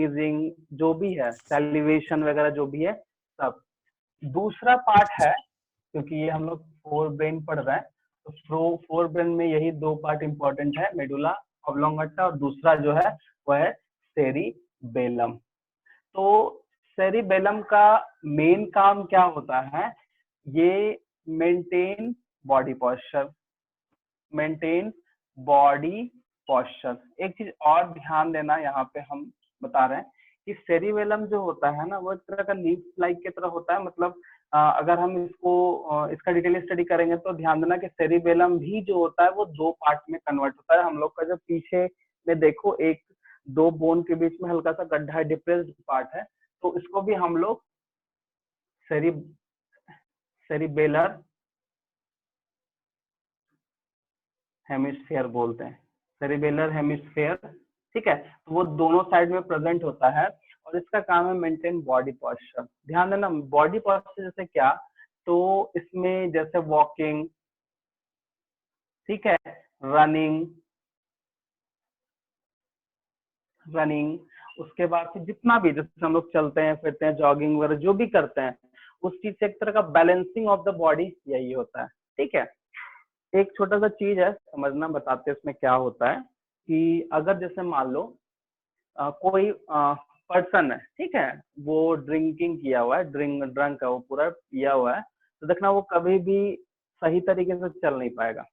Sneezing, जो भी है, सैलिवेशन वगैरह जो भी है सब। दूसरा पार्ट है, क्योंकि ये हम लोग फोर ब्रेन पढ़ रहे हैं, तो फोर ब्रेन में यही दो पार्ट इंपॉर्टेंट है, मेडुला ऑब्लोंगेटा और दूसरा जो है वह है सेरिबेलम। तो सेरिबेलम का मेन काम क्या होता है, ये maintain body posture, maintain body posture. एक चीज और ध्यान देना, यहाँ पे हम बता रहे हैं कि सेरिबेलम जो होता है ना, वो एक तरह का लीफ लाइक की तरह होता है। मतलब अगर हम इसका डिटेल स्टडी करेंगे तो ध्यान देना कि सेरिबेलम भी जो होता है वो दो पार्ट में कन्वर्ट होता है। हम लोग का जो पीछे में देखो एक दो बोन के बीच में हल्का सा गड्ढा है, डिप्रेस्ड पार्ट है, तो इसको भी हम लोग सेरिबेलर हेमिस्फीयर बोलते हैं, सेरिबेलर हेमिस्फीयर। ठीक है, तो वो दोनों साइड में प्रेजेंट होता है और इसका काम है मेंटेन बॉडी पॉस्चर। ध्यान देना, बॉडी पॉस्चर जैसे क्या, तो इसमें जैसे वॉकिंग, ठीक है, रनिंग, उसके बाद फिर जितना भी जैसे हम लोग चलते हैं फिरते हैं, जॉगिंग वगैरह जो भी करते हैं, उस चीज से एक तरह का बैलेंसिंग ऑफ द बॉडी यही होता है। ठीक है, एक छोटा सा चीज है समझना, बताते हैं इसमें क्या होता है कि अगर जैसे मान लो कोई पर्सन है, ठीक है, वो ड्रिंकिंग किया हुआ है, ड्रंक है, वो पूरा पिया हुआ है, तो देखना वो कभी भी सही तरीके से चल नहीं पाएगा।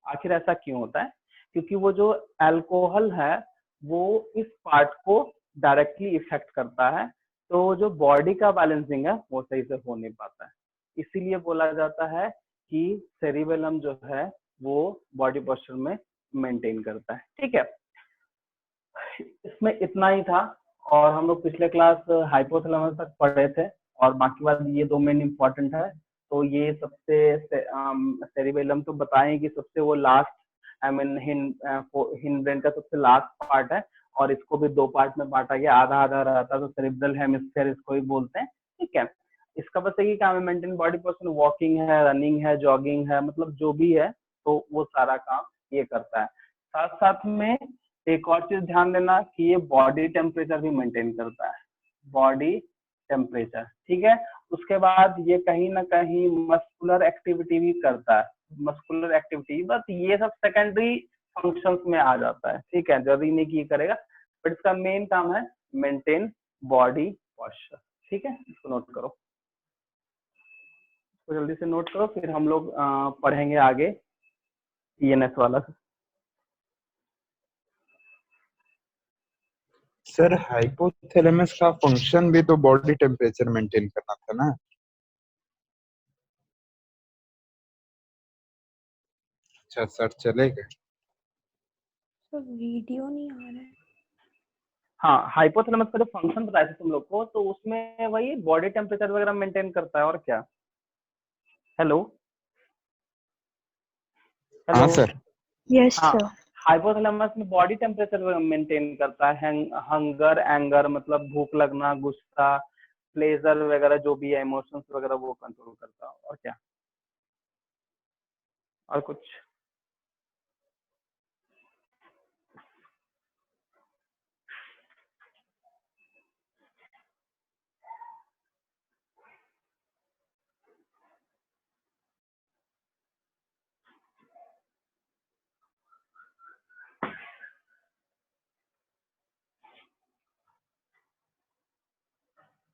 आखिर ऐसा क्यों होता है, क्योंकि वो जो अल्कोहल है वो इस पार्ट को डायरेक्टली इफेक्ट करता है, तो जो बॉडी का बैलेंसिंग है वो सही से हो नहीं पाता है। इसीलिए बोला जाता है कि सेरिबेलम जो है वो बॉडी पोस्चर में मेंटेन करता है। ठीक है, इसमें इतना ही था और हम लोग पिछले क्लास हाइपोथैलेमस तक पढ़े थे और बाकी बात ये दो मेन इंपॉर्टेंट है। तो ये सबसे सेरिबेलम तो बताएं कि सबसे वो last, I mean hind brain का सबसे लास्ट पार्ट है और इसको भी दो पार्ट में बांटा गया, आधा आधा रहता है, तो सेरिब्रल हेमिस्फीयर इसको ही बोलते हैं। ठीक है, इसका बस यही काम है, मेंटेन बॉडी पोस्चर, वॉकिंग है, रनिंग है, जॉगिंग है, मतलब जो भी है तो वो सारा काम ये करता है। साथ साथ में एक और चीज ध्यान देना कि ये बॉडी टेम्परेचर भी मेंटेन करता है, बॉडी टेम्परेचर। ठीक है, उसके बाद ये कहीं ना कहीं मस्कुलर एक्टिविटी भी करता है, मस्कुलर एक्टिविटी, बस ये सब सेकेंडरी फंक्शंस में आ जाता है। ठीक है, जरूरी नहीं कि ये करेगा, बट इसका मेन काम है मेंटेन बॉडी पॉस्चर। ठीक है, इसको नोट करो, इसको जल्दी से नोट करो, फिर हम लोग पढ़ेंगे आगे ईएनएस वाला। सर हाइपोथैलेमस का फंक्शन भी तो बॉडी टेम्परेचर मेंटेन करना था ना? अच्छा सर, चलेगा। सर वीडियो नहीं आ रहा है। हाँ, हाइपोथैलेमस का जो फंक्शन बताया था तुम लोग को, तो उसमें वही बॉडी टेम्परेचर वगैरह मेंटेन करता है और क्या। हेलो हाँ सर। यस हाँ, सर। हाइपोथैलेमस में बॉडी टेम्परेचर मेंटेन करता है, हंगर, एंगर मतलब भूख लगना, गुस्सा, प्लेजर वगैरह जो भी है, इमोशंस वगैरह वो कंट्रोल करता है और क्या, और कुछ।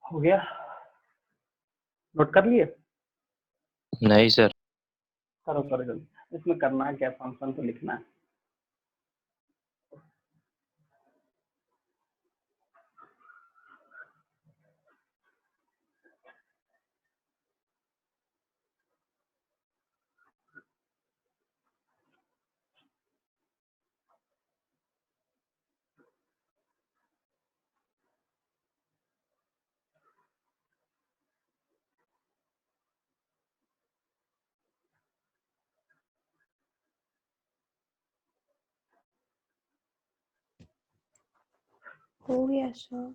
हो गया, नोट कर लिए? नहीं सर। करो करो जल्दी, इसमें करना है क्या, फंक्शन तो लिखना है। हो गया सर।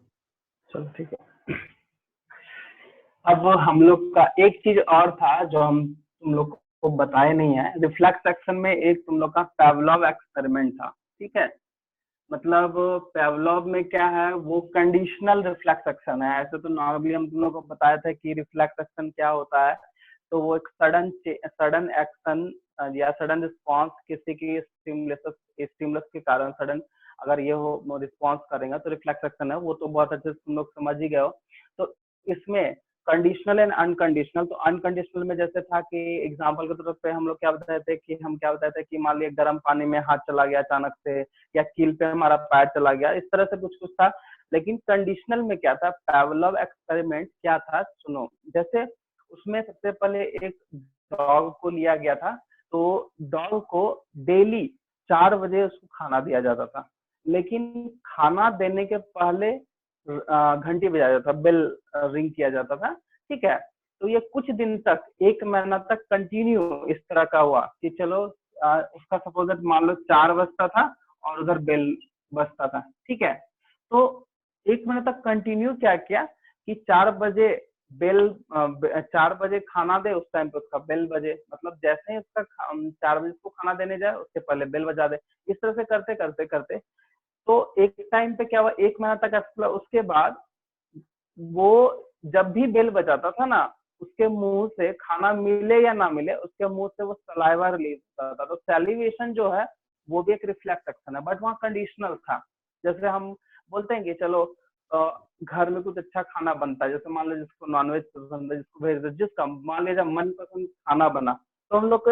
चलो ठीक है, अब हम लोग का एक चीज और था जो हम तुम लोग को बताए नहीं है, रिफ्लेक्स एक्शन में एक तुम लोग का पावलोव एक्सपेरिमेंट था। ठीक है, मतलब पेवलॉव में क्या है, वो कंडीशनल रिफ्लेक्स एक्शन है। ऐसे तो नॉर्मली हम तुम लोग को बताया था कि रिफ्लेक्स एक्शन क्या होता है, तो वो एक सडन एक्शन या सडन रिस्पॉन्स किसी की स्टिमुलस के कारण सडन अगर ये हो रिस्पॉन्स करेंगे तो रिफ्लेक्स एक्शन है। वो तो बहुत अच्छे से तुम लोग समझ ही गए हो। तो इसमें कंडीशनल एंड अनकंडीशनल, तो अनकंडीशनल में जैसे था कि एग्जांपल के तौर पे हम लोग क्या बताए थे कि मान लिया गर्म पानी में हाथ चला गया अचानक से, या कील पे हमारा पैर चला गया, इस तरह से कुछ कुछ था। लेकिन कंडीशनल में क्या था, पेवलॉव एक्सपेरिमेंट क्या था सुनो। जैसे उसमें सबसे पहले एक डॉग को लिया गया था, तो डॉग को डेली 4 बजे उसको खाना दिया जाता था, लेकिन खाना देने के पहले घंटी बजाया जाता था, बेल रिंग किया जाता था, ठीक है। तो ये कुछ दिन तक 1 महीना तक कंटिन्यू इस तरह का हुआ कि चलो उसका सपोज मान लो 4 बजता था और उधर बेल बजता था, ठीक है। तो 1 महीने तक कंटिन्यू क्या किया कि 4 बजे 4 बजे खाना दे, उस टाइम पे उसका बेल बजे, मतलब जैसे ही उसका 4 बजे उसको खाना देने जाए उससे पहले बेल बजा दे। इस तरह से करते करते करते तो एक टाइम पे क्या हुआ, 1 महीना तक ऐसा। उसके बाद वो जब भी बेल बजाता था ना, उसके मुंह से खाना मिले या ना मिले, उसके मुंह से वो सलाइवा रिलीज होता था। तो सैलिवेशन जो है वो भी एक रिफ्लेक्स एक्शन है, बट वहाँ कंडीशनल था। जैसे हम बोलते हैं कि चलो घर में कुछ अच्छा खाना बनता है, जैसे मान लो जिसको नॉनवेज पसंद है, जिसको वेज, जिसका मान लीजिए मनपसंद खाना बना, तो हम लोग के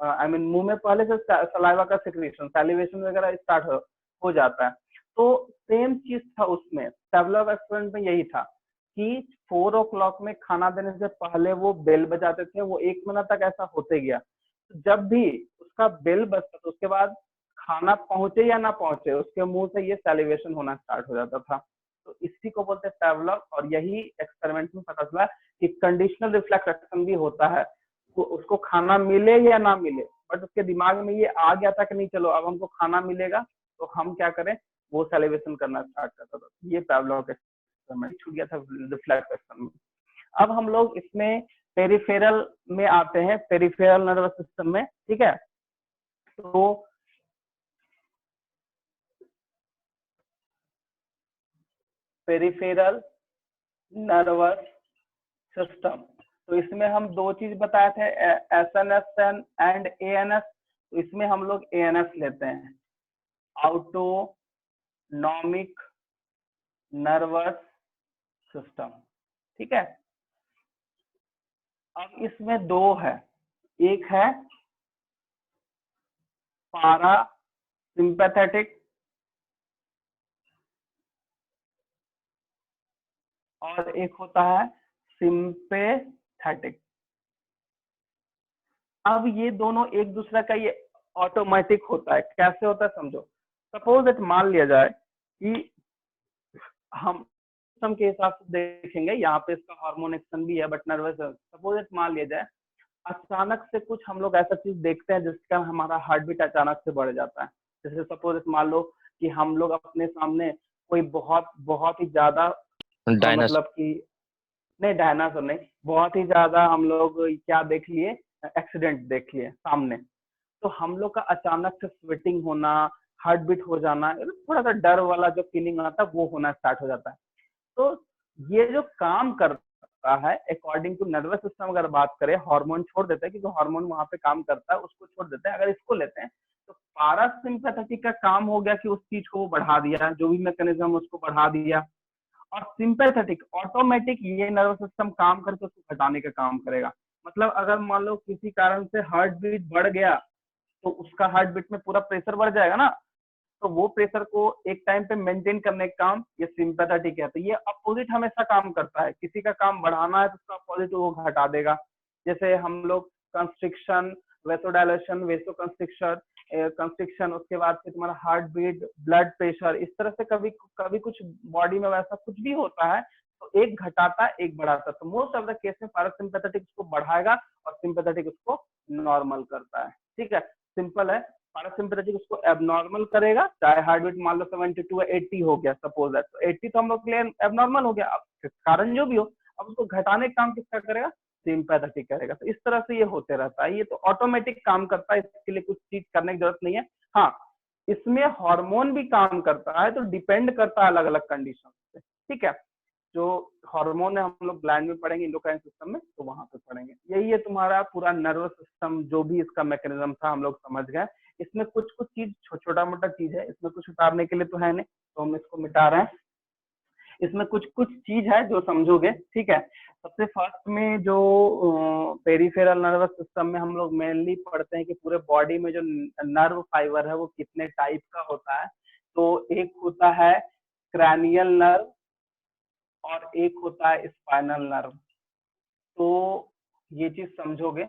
आई मीन मुंह में पहले से सलाइवा का सिक्रीशन, सैलिवेशन वगैरह स्टार्ट हो जाता है। तो सेम चीज था उसमें, पेवलॉव एक्सपेरिमेंट में यही था कि 4 o'clock में खाना देने से पहले वो बेल बजाते थे। वो 1 महीना तक ऐसा होते गया। तो जब भी उसका बेल बजता था, उसके बाद खाना पहुंचे या ना पहुंचे, उसके मुंह से ये सैलिवेशन होना स्टार्ट हो जाता था। तो इसी को बोलते हैं पेवलॉव। और यही एक्सपेरिमेंट में पता चला कि कंडीशनल रिफ्लेक्स एक्शन भी होता है। उसको खाना मिले या ना मिले, बट उसके दिमाग में ये आ गया था कि नहीं चलो अब हमको खाना मिलेगा तो हम क्या करें, वो सेलिब्रेशन करना स्टार्ट करता था। ये पेवलॉव का एक्सपेरिमेंट छूट गया था रिफ्लेक्स एक्शन में। अब हम लोग इसमें पेरिफेरल में आते हैं, पेरिफेरल नर्वस सिस्टम में, ठीक है। तो पेरिफेरल नर्वस सिस्टम, तो इसमें हम 2 चीज बताए थे, एसएनएस एंड एएनएस। तो इसमें हम लोग एएनएस लेते हैं, ऑटोनॉमिक नर्वस सिस्टम, ठीक है। अब इसमें 2 है, एक है पारा सिंपैथेटिक और एक होता है सिंपैथेटिक। अब ये दोनों एक दूसरे का ये ऑटोमेटिक होता है। कैसे होता है समझो। सपोज इट मान लिया जाए कि हम सिस्टम के हिसाब से देखेंगे, यहाँ पे इसका हार्मोन एक्शन भी है बट नर्वस। सपोज इट मान लिया जाए अचानक से कुछ हम लोग ऐसा चीज देखते हैं जिसका हमारा हार्ट बीट अचानक से बढ़ जाता है। जैसे सपोज इट मान लो कि हम लोग अपने सामने कोई बहुत बहुत ही ज्यादा डायनासोर। मतलब कि नहीं, डायनासोर नहीं, बहुत ही ज्यादा हम लोग क्या देख लिए, एक्सीडेंट देख लिए सामने। तो हम लोग का अचानक से स्वेटिंग होना, हार्ट बीट हो जाना, थोड़ा सा डर वाला जो फीलिंग आता है वो होना स्टार्ट हो जाता है। तो ये जो काम करता है अकॉर्डिंग टू नर्वस सिस्टम, अगर बात करें, हार्मोन छोड़ देते हैं क्योंकि हार्मोन वहां पे काम करता है, उसको छोड़ देते हैं। अगर इसको लेते हैं तो पारासिम्पैथेटिक का काम हो गया कि उस चीज को वो बढ़ा दिया, जो भी मैकेनिज्म उसको बढ़ा दिया। और सिंपैथेटिक ऑटोमेटिक ये नर्वस सिस्टम काम करके उसको घटाने का काम करेगा। मतलब अगर मान लो किसी कारण से हार्ट बीट बढ़ गया तो उसका हार्ट बीट में पूरा प्रेशर बढ़ जाएगा ना, तो वो प्रेशर को एक टाइम पे मेंटेन करने का काम ये सिंपैथेटिक है। तो ये अपोजिट हमेशा काम करता है। किसी का काम बढ़ाना है तो उसका अपोजिट वो घटा देगा। जैसे हम लोग कंस्ट्रिक्शन, वेसोडायलेशन, वेसोकंस्ट्रिक्शन, कंस्ट्रिक्शन, उसके बाद फिर तुम्हारा हार्ट बीट, ब्लड प्रेशर, इस तरह से कभी कभी कुछ बॉडी में वैसा कुछ भी होता है तो एक घटाता है एक बढ़ाता है। तो मोस्ट ऑफ द केस में पैरासिम्पैथेटिक उसको बढ़ाएगा और सिंपैथेटिक उसको नॉर्मल करता है, ठीक है। सिंपल है। पैरासिम्पैथेटिक उसको एबनॉर्मल करेगा, चाहे हार्ट बीट मान लो 72 या 80 हो गया सपोज दैट, तो 80 तो हम लोग के लिए एबनॉर्मल हो गया। अब कारण जो भी हो, अब उसको घटाने का काम किसका करेगा, सिंपैथेटिक करेगा। तो इस तरह से ये होते रहता है। ये तो ऑटोमेटिक काम करता है, इसके लिए कुछ चीज करने की जरूरत नहीं है। हाँ, इसमें हार्मोन भी काम करता है, तो डिपेंड करता है अलग अलग कंडीशन पे, ठीक है। जो हार्मोन है हम लोग ग्लैंड में पढ़ेंगे, इंडोक्राइन सिस्टम में, तो वहां पे पढ़ेंगे। यही है तुम्हारा पूरा नर्वस सिस्टम, जो भी इसका मैकेनिज्म था हम लोग समझ गए। इसमें कुछ कुछ चीज छोटा मोटा चीज है, इसमें कुछ उतारने के लिए तो है नहीं, तो हम इसको मिटा रहे हैं। इसमें कुछ कुछ चीज है जो समझोगे, ठीक है। सबसे फर्स्ट में जो पेरिफेरल नर्वस सिस्टम में हम लोग मेनली पढ़ते हैं कि पूरे बॉडी में जो नर्व फाइबर है वो कितने टाइप का होता है। तो एक होता है क्रैनियल नर्व और एक होता है स्पाइनल नर्व। तो ये चीज समझोगे,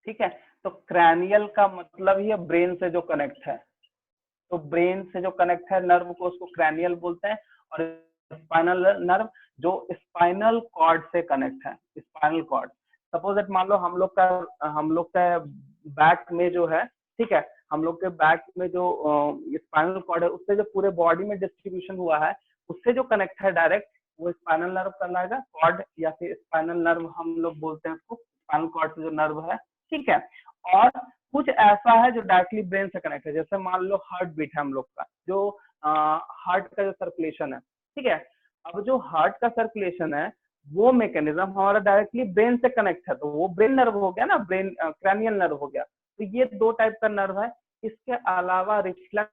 ठीक है। तो क्रैनियल का मतलब ही है ब्रेन से जो कनेक्ट है, तो ब्रेन से जो कनेक्ट है नर्व को, उसको क्रैनियल बोलते हैं। और स्पाइनल नर्व जो स्पाइनल कॉर्ड से कनेक्ट है, स्पाइनल कॉर्ड। सपोज दैट मान लो हम लोग का बैक में जो है, ठीक है, हम लोग के बैक में जो स्पाइनल कॉर्ड है, उससे जो पूरे बॉडी में डिस्ट्रीब्यूशन हुआ है, उससे जो कनेक्ट है डायरेक्ट, वो स्पाइनल नर्व कहलाएगा, कॉर्ड या फिर स्पाइनल नर्व हम लोग बोलते हैं उसको, स्पाइनल कॉर्ड से जो नर्व है, ठीक है। और कुछ ऐसा है जो डायरेक्टली ब्रेन से कनेक्ट है, जैसे मान लो हार्ट बीट है हम लोग का, जो हार्ट का जो सर्कुलेशन है, ठीक है। अब जो हार्ट का सर्कुलेशन है, वो मैकेनिज्म हमारा डायरेक्टली ब्रेन से कनेक्ट है, तो वो ब्रेन नर्व हो गया ना, ब्रेन क्रैनियल नर्व हो गया। तो ये दो टाइप का नर्व है। इसके अलावा रिफ्लेक्स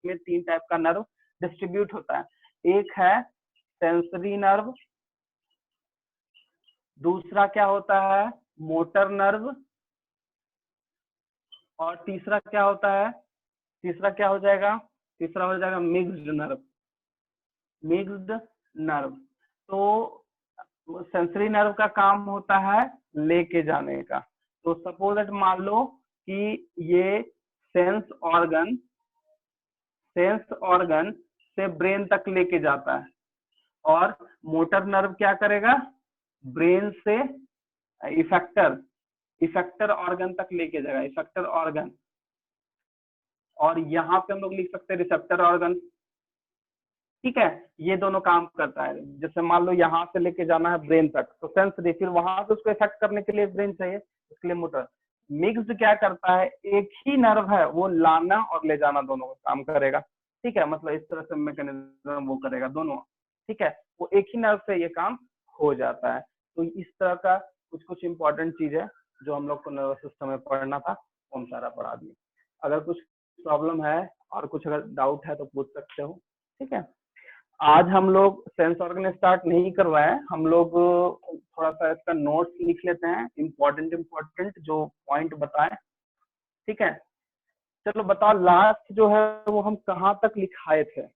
में तीन टाइप का नर्व डिस्ट्रीब्यूट होता है। एक है सेंसरी नर्व, दूसरा क्या होता है मोटर नर्व, और तीसरा क्या होता है, तीसरा क्या हो जाएगा, तीसरा हो जाएगा मिक्स्ड नर्व, मिक्स्ड नर्व। तो सेंसरी नर्व का काम होता है लेके जाने का। तो सपोज दैट मान लो कि ये सेंस ऑर्गन से ब्रेन तक लेके जाता है, और मोटर नर्व क्या करेगा, ब्रेन से इफेक्टर ऑर्गन तक लेके जाएगा, इफेक्टर ऑर्गन। और यहाँ पे हम लोग लिख सकते हैं रिसेप्टर ऑर्गन, ठीक है। ये दोनों काम करता है। जैसे मान लो यहाँ से लेके जाना है ब्रेन तक, तो सेंसरी, फिर वहां से उसको इफेक्ट करने के लिए ब्रेन चाहिए, इसके लिए मोटर। मिक्स्ड क्या करता है, एक ही नर्व है, वो लाना और ले जाना दोनों का काम करेगा, ठीक है। मतलब इस तरह से मैकेनिज्म वो करेगा दोनों, ठीक है। वो एक ही नर्व से ये काम हो जाता है। तो इस तरह का कुछ कुछ इंपॉर्टेंट चीज है जो हम लोग को नर्वस सिस्टम में पढ़ना था, वो हम सारा पढ़ा दिए। अगर कुछ प्रॉब्लम है और कुछ अगर डाउट है तो पूछ सकते हो, ठीक है। आज हम लोग सेंस ऑर्गन स्टार्ट नहीं करवाए, हम लोग थोड़ा सा इसका नोट्स लिख लेते हैं, इम्पोर्टेंट जो पॉइंट बताएं, ठीक है। चलो बताओ, लास्ट जो है वो हम कहाँ तक लिखाए थे,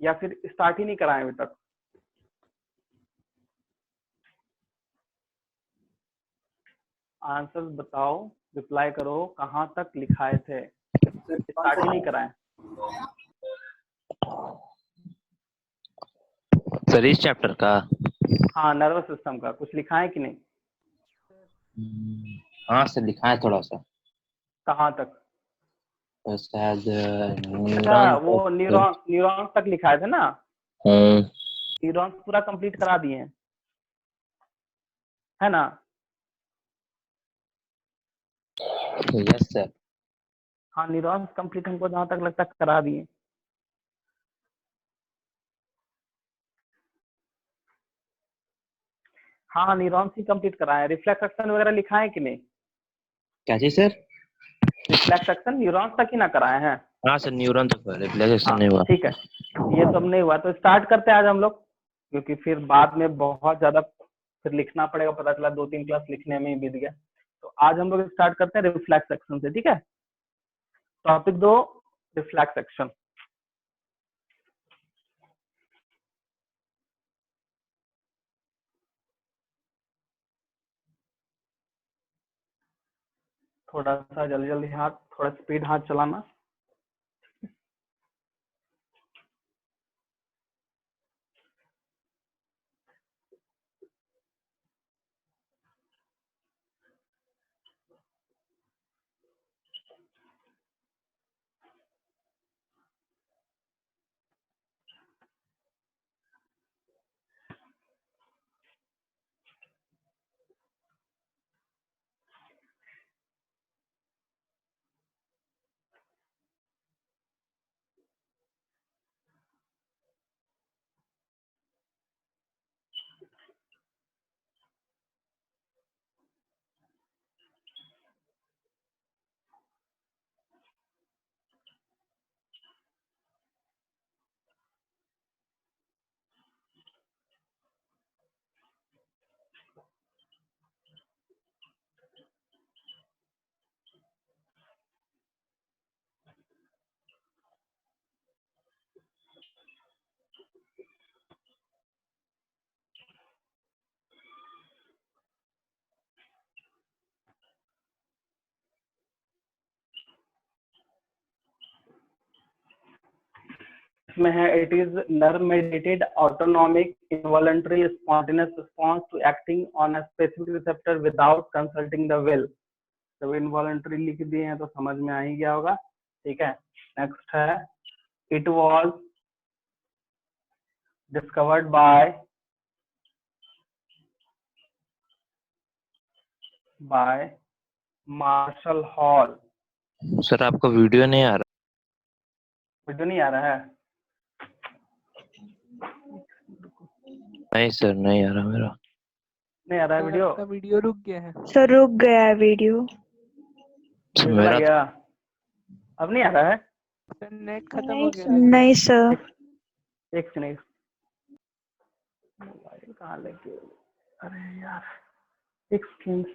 या फिर स्टार्ट ही नहीं कराए अभी तक? आंसर बताओ, रिप्लाई करो, कहाँ तक लिखाए थे, स्टार्ट ही नहीं कराए? सर इस चैप्टर का? हाँ, नर्वस सिस्टम का कुछ लिखा है कि नहीं? हाँ सर लिखा है थोड़ा सा। कहाँ तक? तो शायद अच्छा, न्यूरॉन वो न्यूरॉन तक लिखाए थे ना? न्यूरॉन्स पूरा कंप्लीट करा दिए हैं, है ना? Yes sir. हाँ, न्यूरॉन्स कंप्लीट हमको जहाँ तक लगता है करा दिए। हाँ, न्यूरॉन्स ही कंप्लीट कराए। रिफ्लेक्स एक्शन वगैरह लिखा है कि नहीं? क्या चीज सर? रिफ्लेक्स एक्शन न्यूरॉन्स तक ही ना कराए हैं? हाँ सर न्यूरॉन तक रिफ्लेक्शन हाँ नहीं हुआ। ठीक है, ये सब नहीं हुआ तो स्टार्ट करते हैं आज हम लोग, क्योंकि फिर बाद में बहुत ज्यादा फिर लिखना पड़ेगा, पता चला 2-3 क्लास लिखने में ही बीत गया। तो आज हम लोग स्टार्ट करते हैं रिफ्लेक्स एक्शन से, ठीक है। Topic 2, reflex action. थोड़ा सा जल्दी जल्दी हाथ, थोड़ा स्पीड हाथ चलाना। इसमें है it is nerve meditated autonomic involuntary spontaneous response to acting on a specific receptor without consulting the will. जब इनवॉलंटरी लिख दिए हैं तो समझ में आ ही गया होगा, ठीक है। नेक्स्ट है it was discovered by Marshall Hall. Sir आपका वीडियो नहीं आ रहा। वीडियो नहीं आ रहा है? नहीं सर, नहीं आ रहा मेरा। नहीं आ रहा है वीडियो? आपका वीडियो रुक गया है। सर रुक गया है वीडियो। चला मेरा गया, अब नहीं आ रहा है? सर नेट खत्म हो गया। नहीं सर। एक सेकंड, मोबाइल कहाँ लगे? अरे यार एक सेकंड,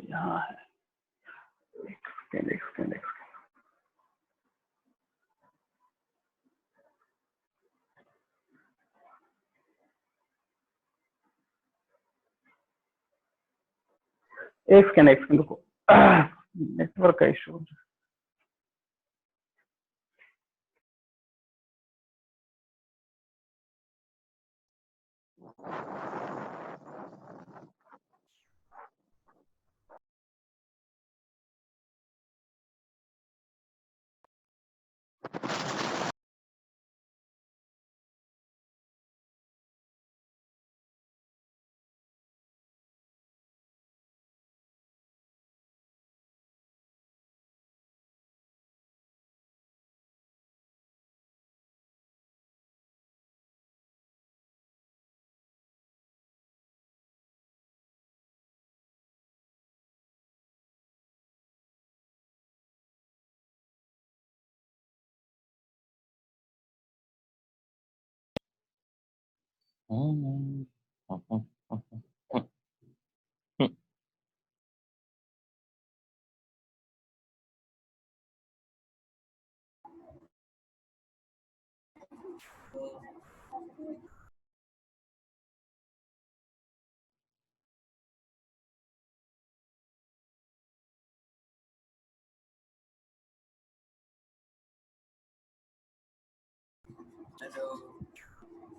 यहाँ है। एक सेकंड एक सेकंड एक सेकंड। एक सेकंड रुको, नेटवर्क का इशू।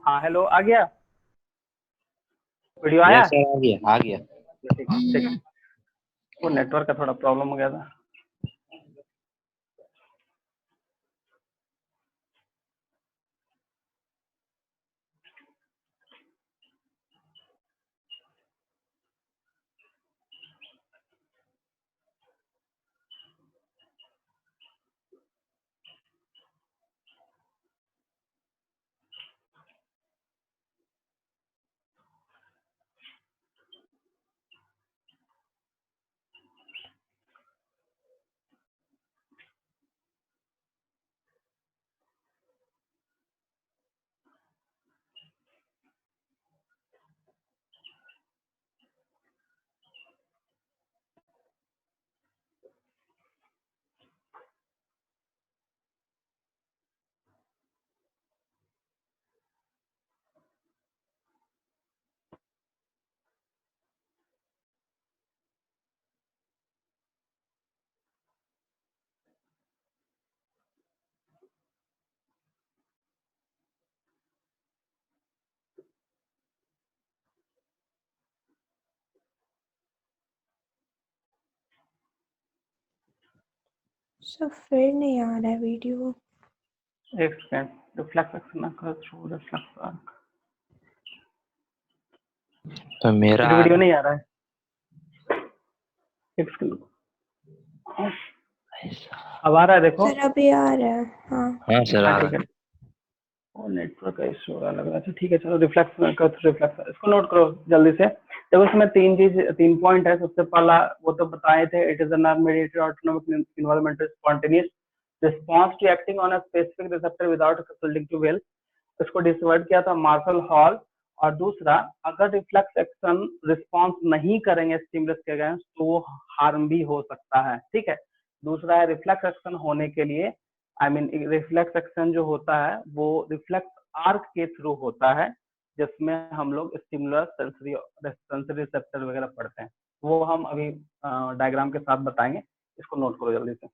हाँ हेलो, आ गया वीडियो? आया? यस सर, आ गया आ गया। ठीक ठीक, वो नेटवर्क का थोड़ा प्रॉब्लम हो गया था। सर फिर नहीं आ रहा है वीडियो। एक सेकंड, रिफ्लेक्स एक्शन का थ्रू रिफ्लेक्स आर्क। तो मेरा वीडियो नहीं आ रहा है? एक सेकंड, अब आ रहा है देखो। सर अभी आ रहा है। हाँ हाँ सर आ हाँ रहा ठीक है, और नेटवर्क का इशू हो रहा लग रहा है। ठीक है चलो, रिफ्लेक्स का रिफ्लेक्स इसको नोट करो जल्दी से। देखो इसमें तीन पॉइंट है। सबसे पहला वो तो बताए थे, it is a non mediated autonomic involvemental spontaneous response to acting on a specific receptor without consulting to will. इसको डिस्कवर्ड किया था मार्शल हॉल। और दूसरा, अगर रिफ्लेक्स एक्शन रिस्पॉन्स नहीं करेंगे स्टिमुलस के अगेंस्ट तो वो हार्म भी हो सकता है, ठीक है। दूसरा है रिफ्लेक्स एक्शन होने के लिए, आई मीन रिफ्लेक्स एक्शन जो होता है वो रिफ्लेक्स आर्क के थ्रू होता है, जिसमें हम लोग स्टिमुलस सेंसरी रिसेप्टर वगैरह पढ़ते हैं। वो हम अभी डायग्राम के साथ बताएंगे, इसको नोट करो जल्दी से।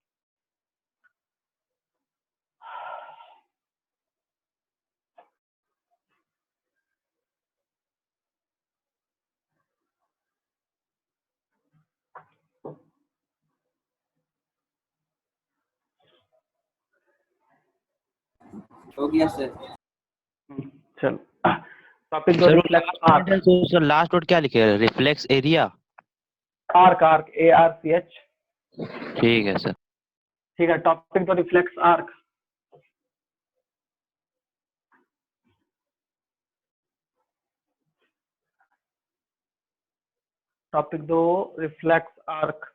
हो गया सर। चल टॉपिक दो sir reflex arc. Sir last word क्या लिखे हैं? Reflex area. Arc arc ARCH। ठीक है सर। ठीक है, टॉपिक दो रिफ्लेक्स आर्क। टॉपिक दो रिफ्लेक्स आर्क।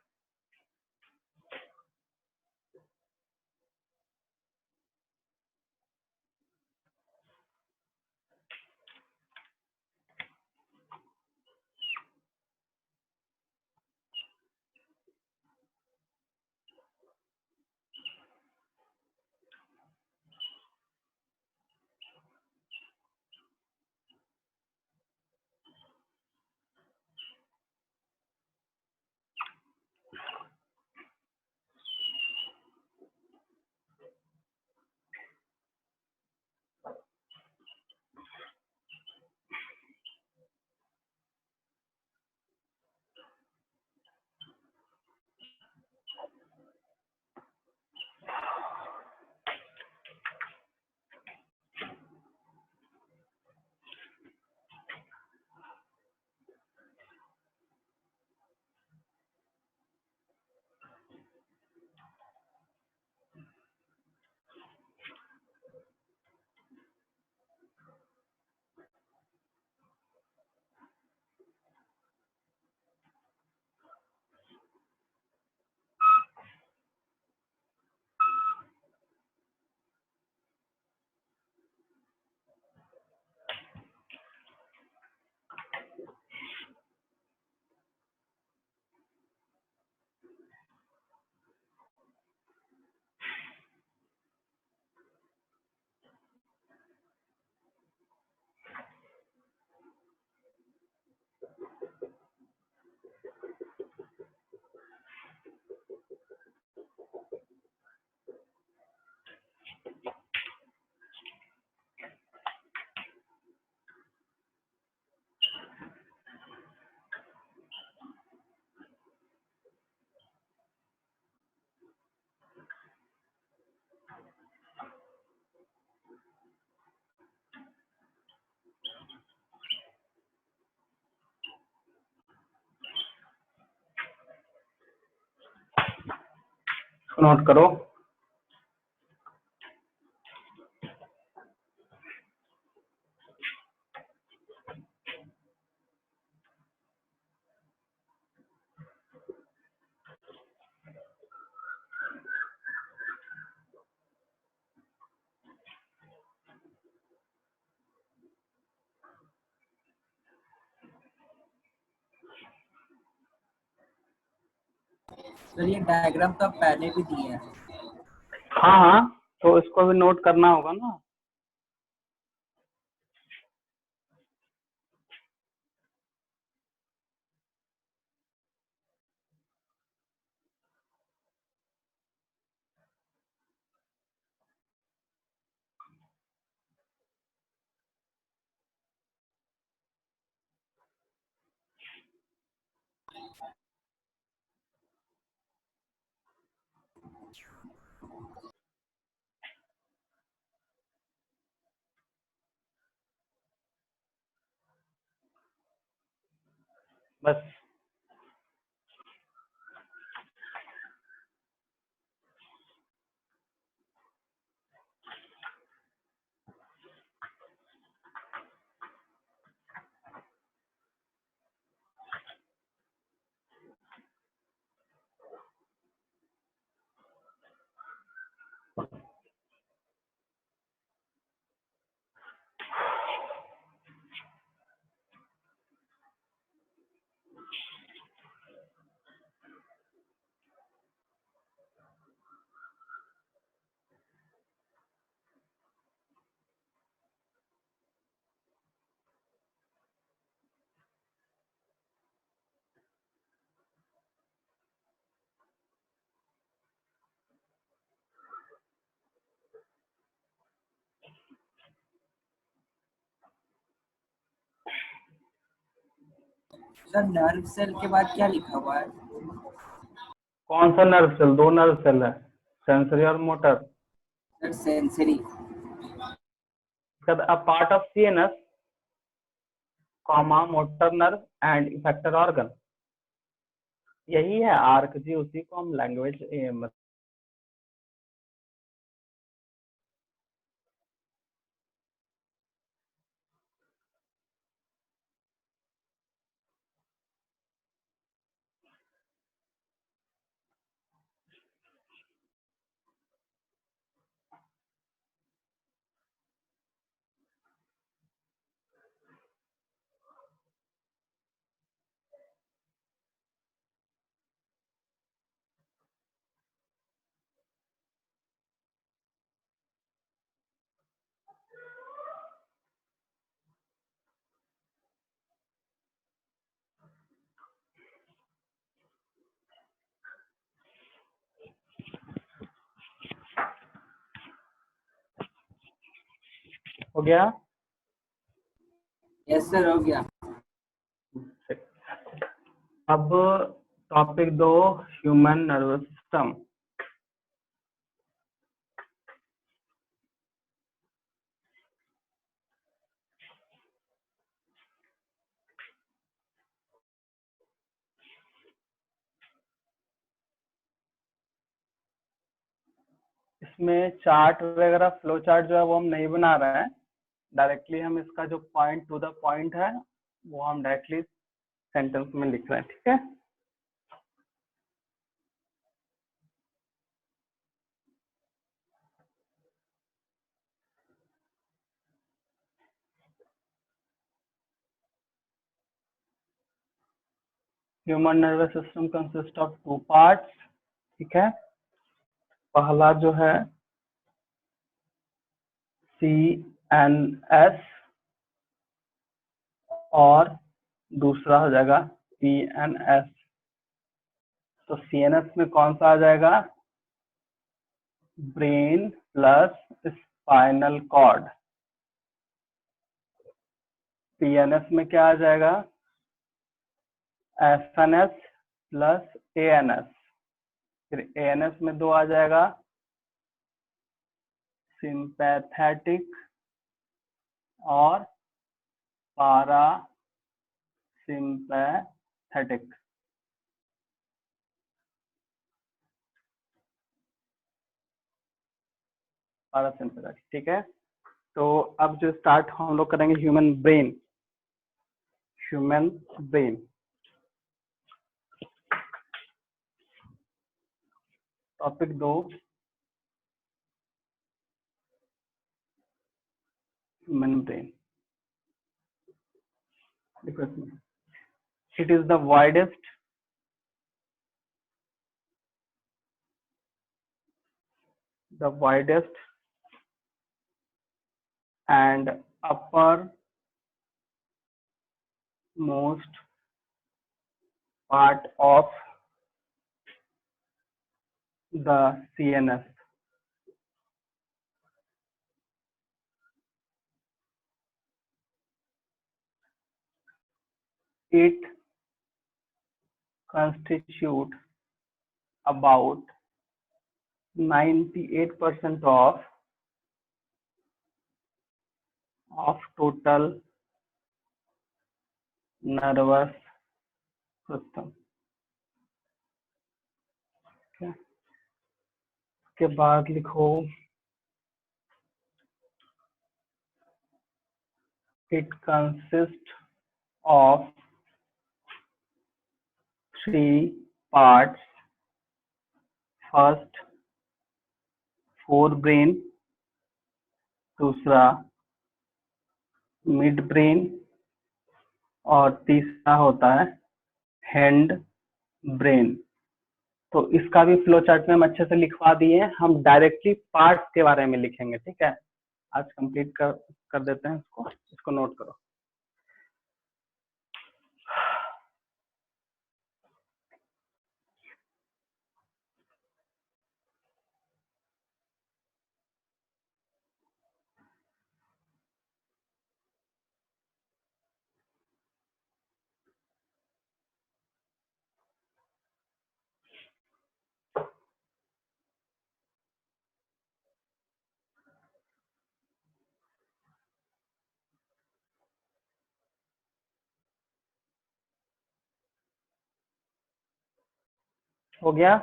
नोट करो। सर ये डायग्राम तो आप पहले भी दिए हैं। हाँ हाँ, तो इसको भी नोट करना होगा ना। बस सर नर्व सेल के बाद क्या लिखा हुआ है? कौन सा नर्व सेल? दो नर्व सेल है, सेंसरी और motor. Sir sensory. a part of CNS, comma motor nerve and effector organ. यही है आर्क जी, उसी को हम लैंग्वेज हो गया। यस सर, हो गया। अब टॉपिक 2, ह्यूमन नर्वस सिस्टम। इसमें चार्ट वगैरह फ्लो चार्ट जो है वो हम नहीं बना रहे हैं, डायरेक्टली हम इसका जो पॉइंट टू द पॉइंट है वो हम डायरेक्टली सेंटेंस में लिख रहे हैं, ठीक है। Human nervous system consist of 2 parts, ठीक है। पहला जो है CNS और दूसरा हो जाएगा PNS। तो CNS में कौन सा आ जाएगा? Brain plus spinal cord. PNS में क्या आ जाएगा? FNS plus ANS। फिर ANS में 2 आ जाएगा, सिंपैथेटिक और पारा सिंपैथेटिक। पारासिम्पैथेटिक, ठीक है। तो अब जो स्टार्ट हम लोग करेंगे human brain. Human brain topic 2, human brain. It is the widest and uppermost part of the CNS. It constitutes about 98% of total nervous system. Okay. के बाद लिखो, it consists of 3 parts. First, forebrain, दूसरा mid brain और तीसरा होता है hind brain. तो इसका भी फ्लो चार्ट में हम अच्छे से लिखवा दिए हैं, हम डायरेक्टली पार्ट्स के बारे में लिखेंगे, ठीक है। आज कंप्लीट कर देते हैं इसको नोट करो। हो गया?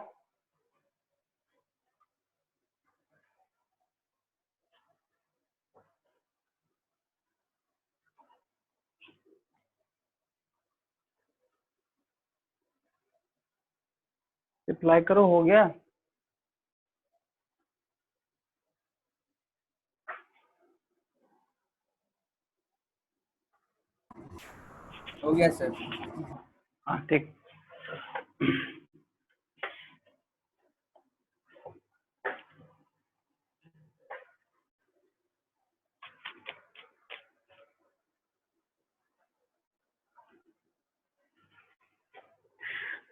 रिप्लाई करो, हो गया? हो गया सर। हाँ ठीक।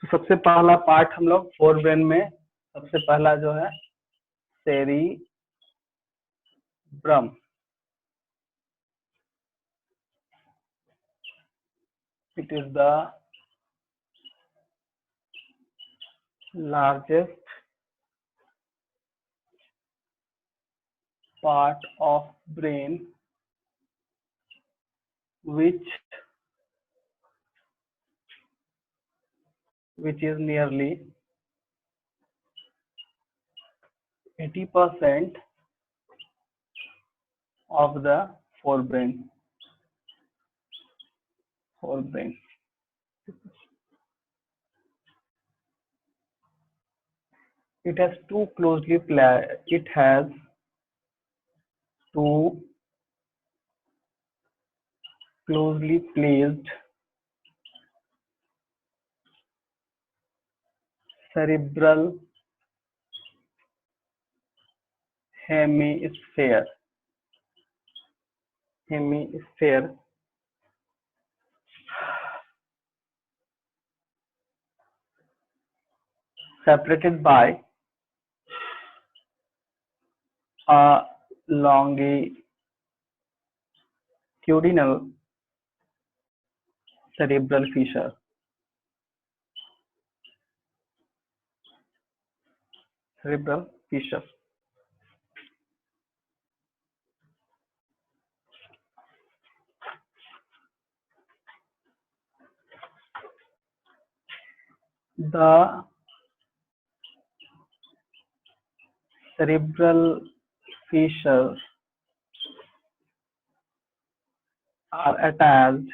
तो सबसे पहला पार्ट हम लोग फोरब्रेन में सबसे पहला जो है cerebrum. It is the largest part of brain which is nearly 80% of the forebrain. It has two closely placed cerebral hemisphere separated by a longitudinal cerebral fissure. The cerebral fissures are attached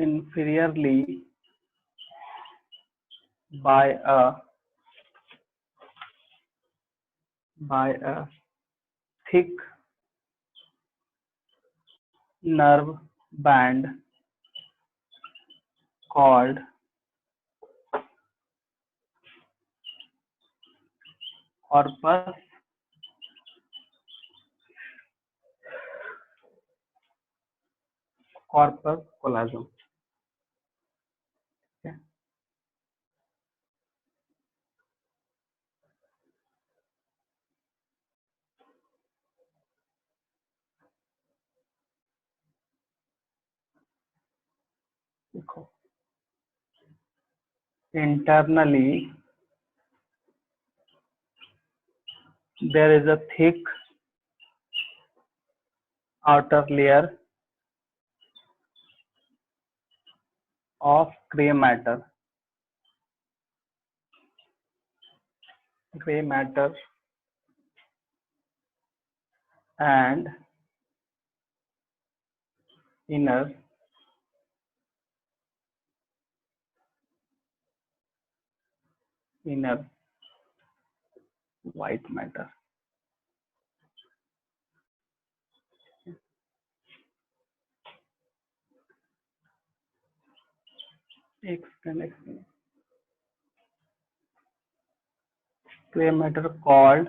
inferiorly by a thick nerve band called corpus callosum. Okay. देखो, internally there is a thick outer layer of gray matter and inner white matter. Gray matter called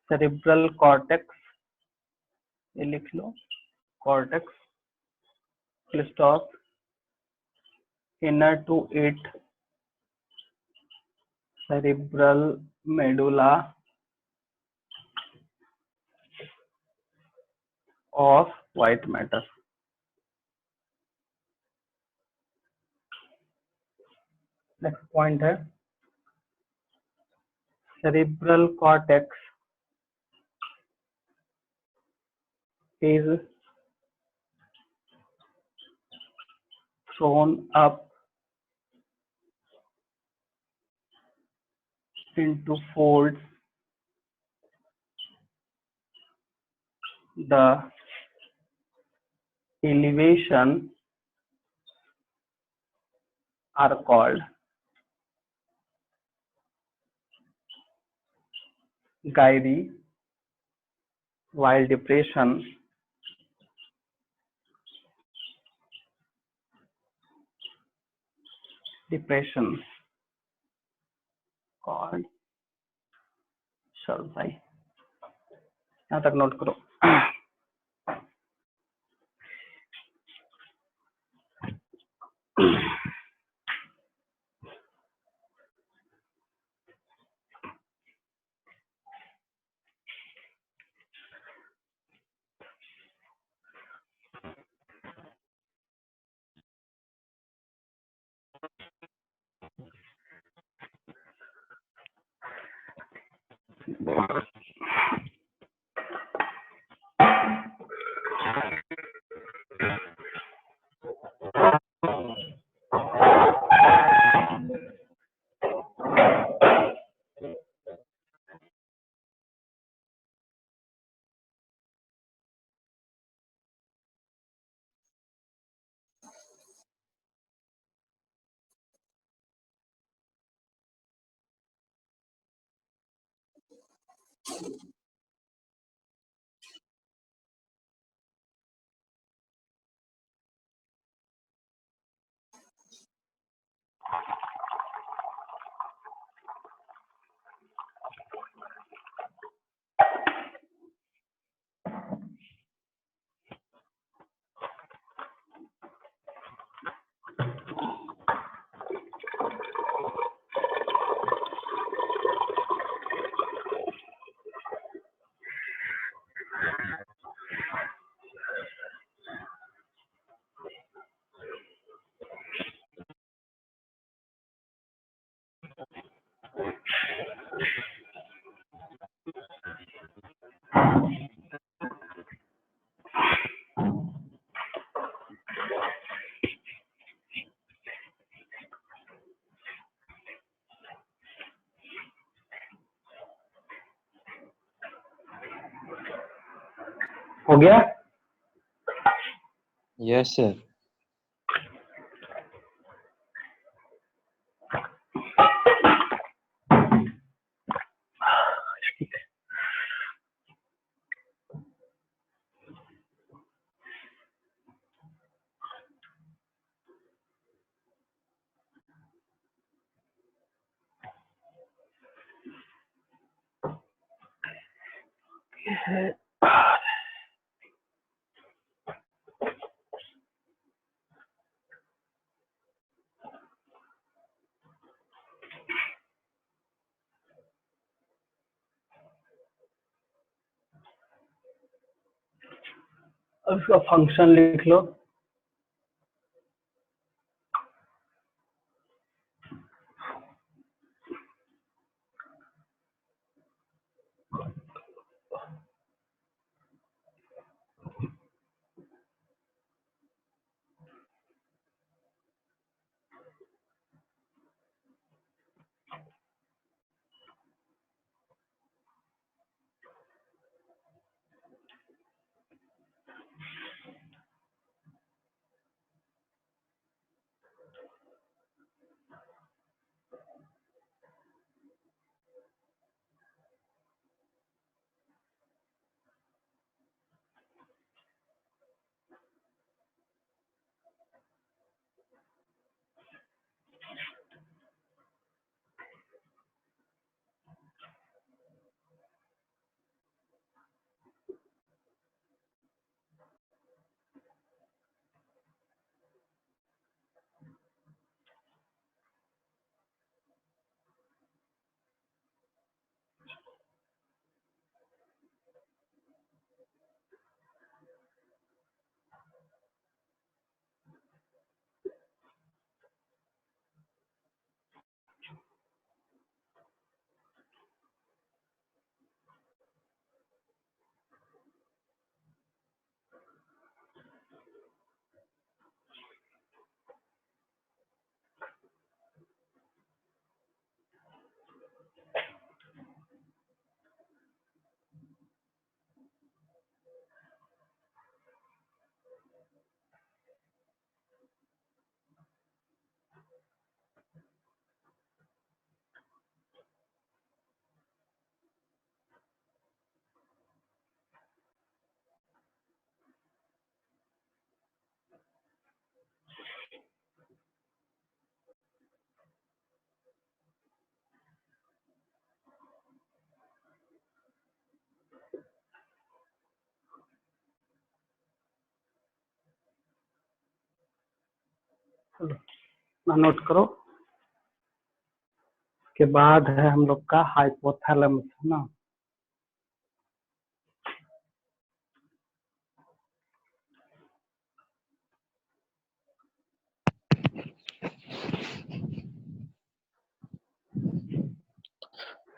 cerebral cortex, ये लिख लो, cortex, full stop, inner to it cerebral medulla of white matter. Next point है cerebral cortex is thrown up into folds, the elevation are called gyri, while depressions called शर्जाई। यहाँ तक note करो। हो गया? Yes, sir. अब इसका function लिख लो। ना नोट करो। के बाद है हम लोग का हाइपोथैलेमस, है ना।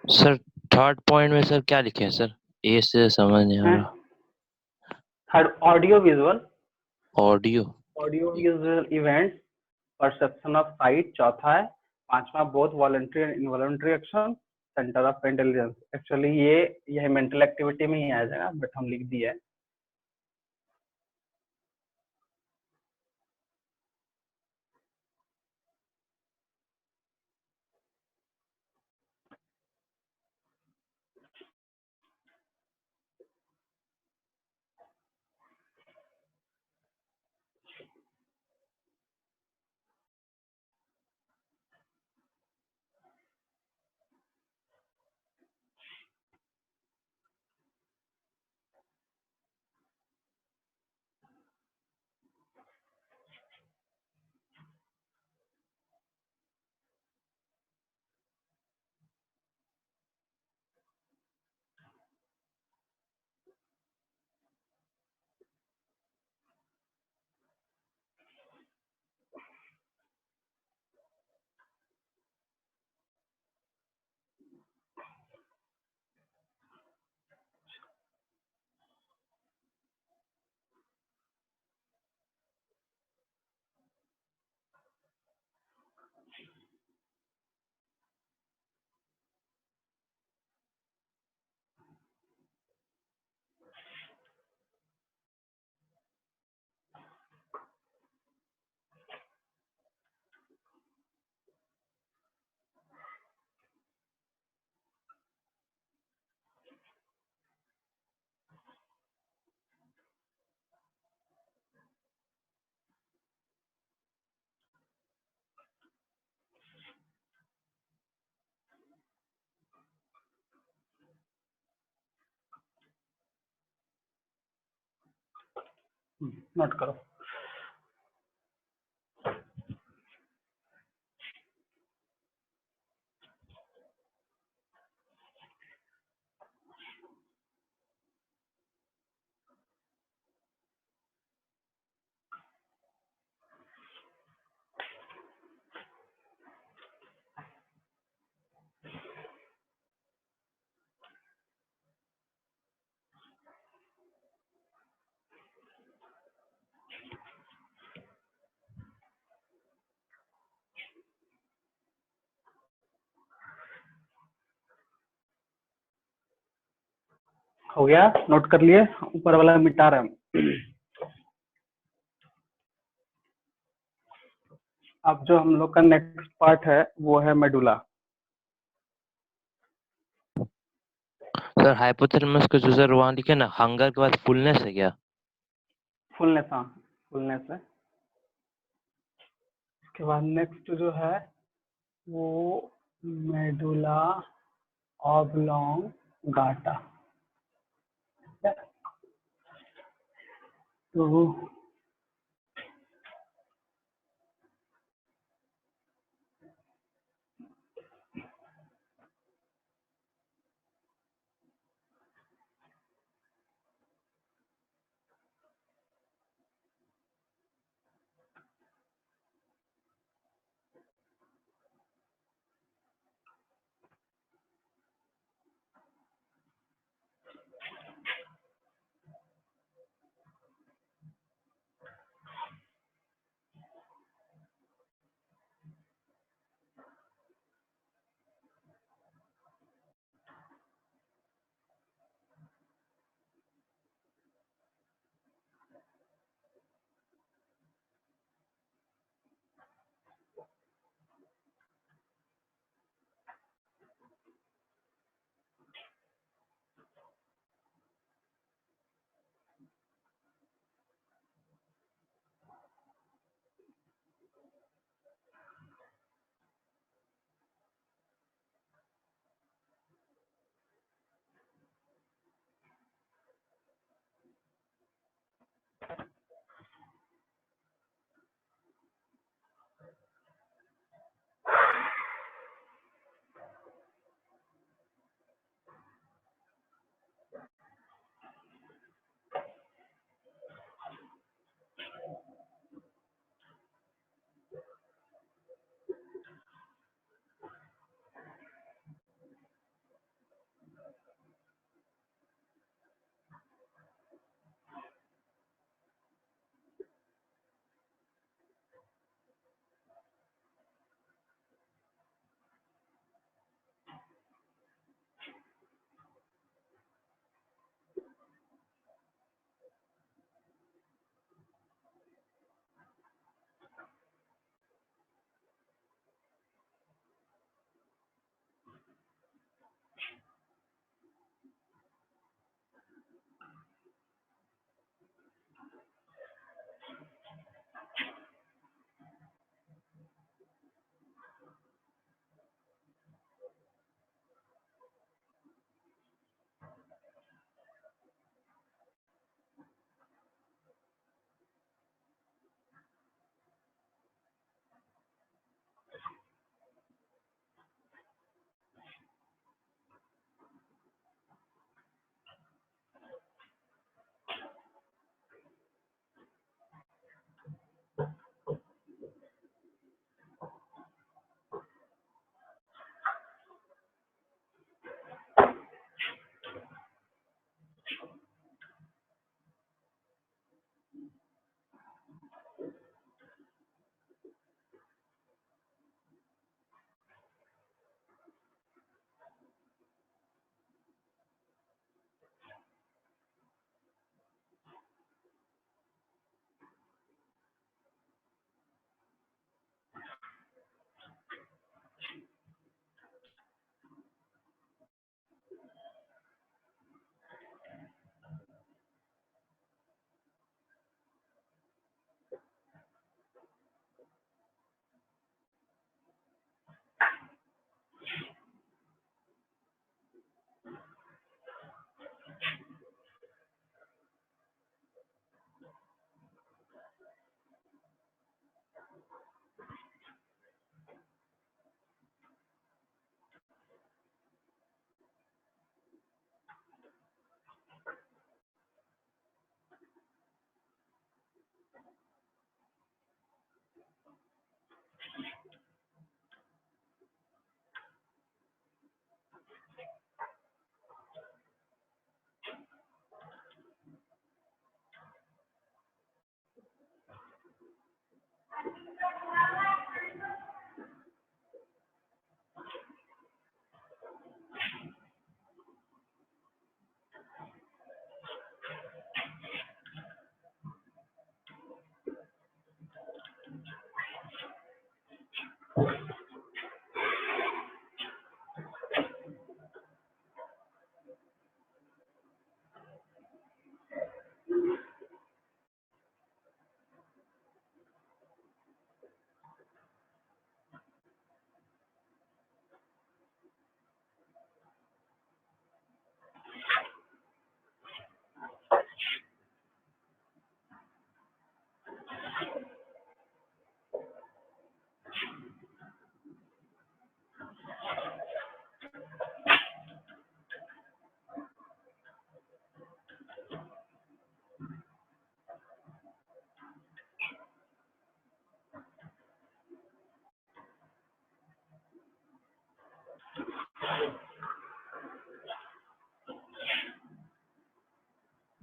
सर थर्ड पॉइंट में सर क्या लिखे हैं सर? ए से समझ नहीं आ रहा। Third audio visual, audio audio visual events, perception of site चौथा है। पांचवा both voluntary and involuntary action, centre of intelligence. Actually ये मेंटल एक्टिविटी में ही आ जाएगा, बट हम लिख दिए है। नोट करो। हो गया, नोट कर लिए। ऊपर वाला मिटा रहे हैं। अब जो हम लोग का नेक्स्ट पार्ट है वो है मेडुला। सर हाइपोथैलेमस को जो सर वहाँ लिखे ना, हंगर के बाद फुलनेस है क्या? फुलनेस, हाँ फुलनेस है। उसके बाद नेक्स्ट जो है वो मेडुला ऑब्लोंगाटा। तो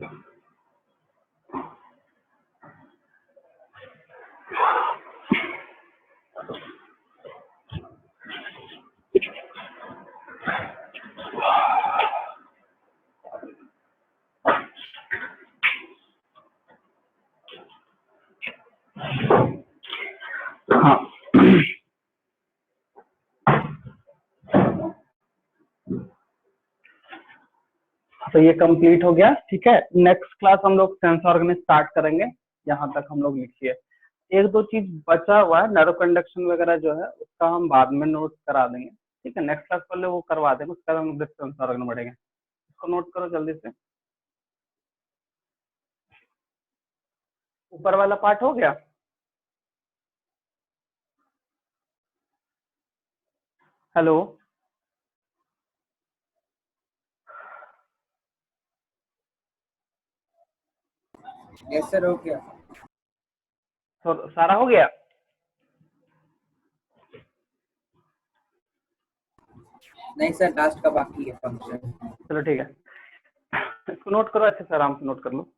हाँ, तो ये कंप्लीट हो गया। ठीक है, नेक्स्ट क्लास हम लोग सेंस ऑर्गन स्टार्ट करेंगे। यहाँ तक हम लोग लिखिए। एक दो चीज बचा हुआ है, नर्व कंडक्शन वगैरह जो है उसका हम बाद में नोट करा देंगे। ठीक है, नेक्स्ट क्लास पहले वो करवा देंगे, उसके बाद हम लोग सेंस ऑर्गन बढ़ेंगे। इसको नोट करो जल्दी से। ऊपर वाला पार्ट हो गया। हेलो, यस सर हो गया। तो सारा हो गया। नहीं सर लास्ट का बाकी है फंक्शन। चलो ठीक है, इसको नोट करो अच्छे से, आराम से नोट कर लो।